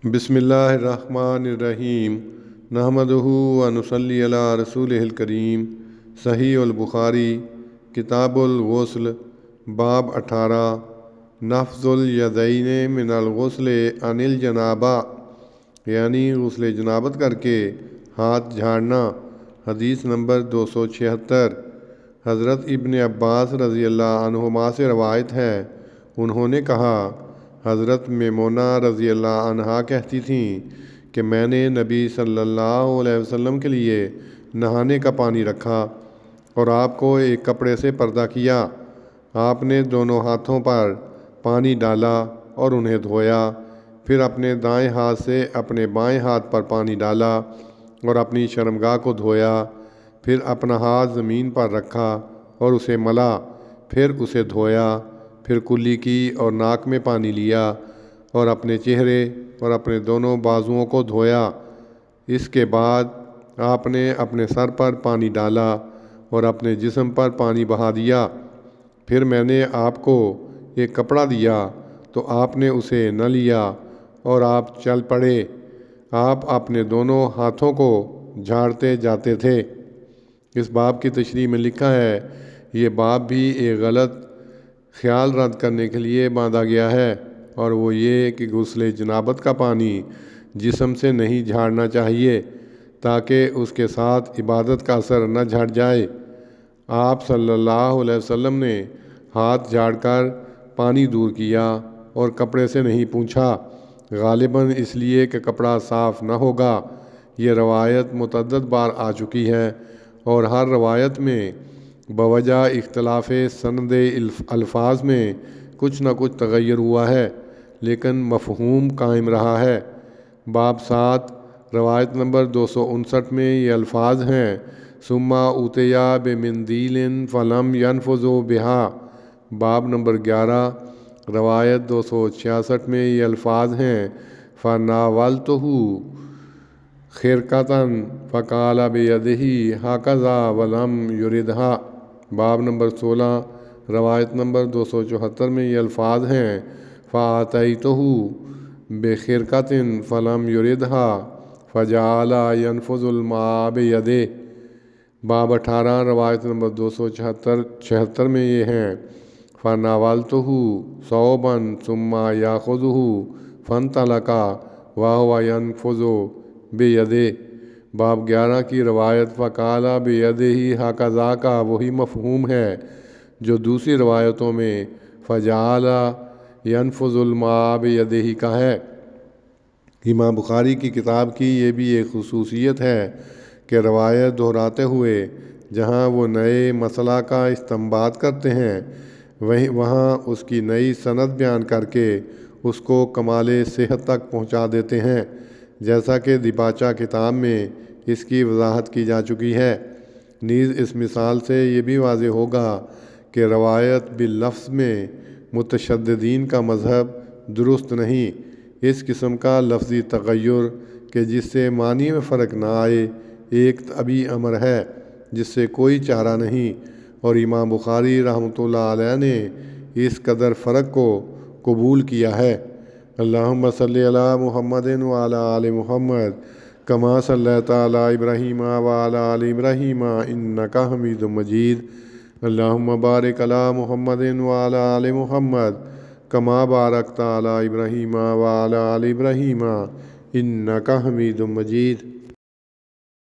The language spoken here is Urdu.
بسم اللہ الرحمن الرحیم نحمدہ و نصلی علی رسولہ الکریم۔ صحیح البخاری کتاب الغسل باب 18 نفض الیدین من الغسل عن الجنابہ، یعنی غسل جنابت کر کے ہاتھ جھاڑنا۔ حدیث نمبر 276۔ حضرت ابن عباس رضی اللہ عنہما سے روایت ہے، انہوں نے کہا، حضرت میمونہ رضی اللہ عنہا کہتی تھیں کہ میں نے نبی صلی اللہ علیہ وسلم کے لیے نہانے کا پانی رکھا اور آپ کو ایک کپڑے سے پردہ کیا۔ آپ نے دونوں ہاتھوں پر پانی ڈالا اور انہیں دھویا، پھر اپنے دائیں ہاتھ سے اپنے بائیں ہاتھ پر پانی ڈالا اور اپنی شرمگاہ کو دھویا، پھر اپنا ہاتھ زمین پر رکھا اور اسے ملا، پھر اسے دھویا، پھر کلی کی اور ناک میں پانی لیا اور اپنے چہرے اور اپنے دونوں بازوؤں کو دھویا۔ اس کے بعد آپ نے اپنے سر پر پانی ڈالا اور اپنے جسم پر پانی بہا دیا۔ پھر میں نے آپ کو ایک کپڑا دیا تو آپ نے اسے نہ لیا اور آپ چل پڑے۔ آپ اپنے دونوں ہاتھوں کو جھاڑتے جاتے تھے۔ اس باب کی تشریح میں لکھا ہے، یہ باب بھی ایک غلط خیال رد کرنے کے لیے باندھا گیا ہے، اور وہ یہ کہ غسل جنابت کا پانی جسم سے نہیں جھاڑنا چاہیے تاکہ اس کے ساتھ عبادت کا اثر نہ جھڑ جائے۔ آپ صلی اللہ علیہ وسلم نے ہاتھ جھاڑ کر پانی دور کیا اور کپڑے سے نہیں پونچھا، غالباً اس لیے کہ کپڑا صاف نہ ہوگا۔ یہ روایت متعدد بار آ چکی ہے اور ہر روایت میں بوجہ اختلاف سند الفاظ میں کچھ نہ کچھ تغیر ہوا ہے، لیکن مفہوم قائم رہا ہے۔ باب 7 روایت نمبر 259 میں یہ الفاظ ہیں، ثم اوتیا بمندیل فلم ینفذوا بها۔ باب نمبر 11 روایت 266 میں یہ الفاظ ہیں، فناولتہ خرقۃ فقال بیدہ ھکذا ولم یردھا۔ باب نمبر 16 روایت نمبر 274 میں یہ الفاظ ہیں، فآتیتہ بخرقۃ فلم یردھا فجعل ینفض الماء بیدہ۔ باب 18 روایت نمبر 276 میں یہ ہیں، فناولتہ ثوبا ثم یاخذہ فانطلق وہو ینفض بیدہ۔ باب 11 کی روایت فقال بیدہ ھکذا کا وہی مفہوم ہے جو دوسری روایتوں میں فجعل ینفض الماء بیدہ کا ہے۔ امام بخاری کی کتاب کی یہ بھی ایک خصوصیت ہے کہ روایت دہراتے ہوئے جہاں وہ نئے مسئلہ کا استنباط کرتے ہیں، وہاں اس کی نئی سند بیان کر کے اس کو کمال صحت تک پہنچا دیتے ہیں، جیسا کہ دیباچہ کتاب میں اس کی وضاحت کی جا چکی ہے۔ نیز اس مثال سے یہ بھی واضح ہوگا کہ روایت باللفظ میں متشددین کا مذہب درست نہیں۔ اس قسم کا لفظی تغیر کہ جس سے معنی میں فرق نہ آئے ایک طبعی امر ہے جس سے کوئی چارہ نہیں، اور امام بخاری رحمۃ اللہ علیہ نے اس قدر فرق کو قبول کیا ہے۔ اللہم صلی علی محمد وعلی آل محمد کما صلیت علی ابراہیم وعلی آل ابراہیم انک حمید مجید۔ اللہم بارک علی محمد وعلی آل محمد کما بارکت علی ابراہیم وعلی آل ابراہیم انک حمید مجید۔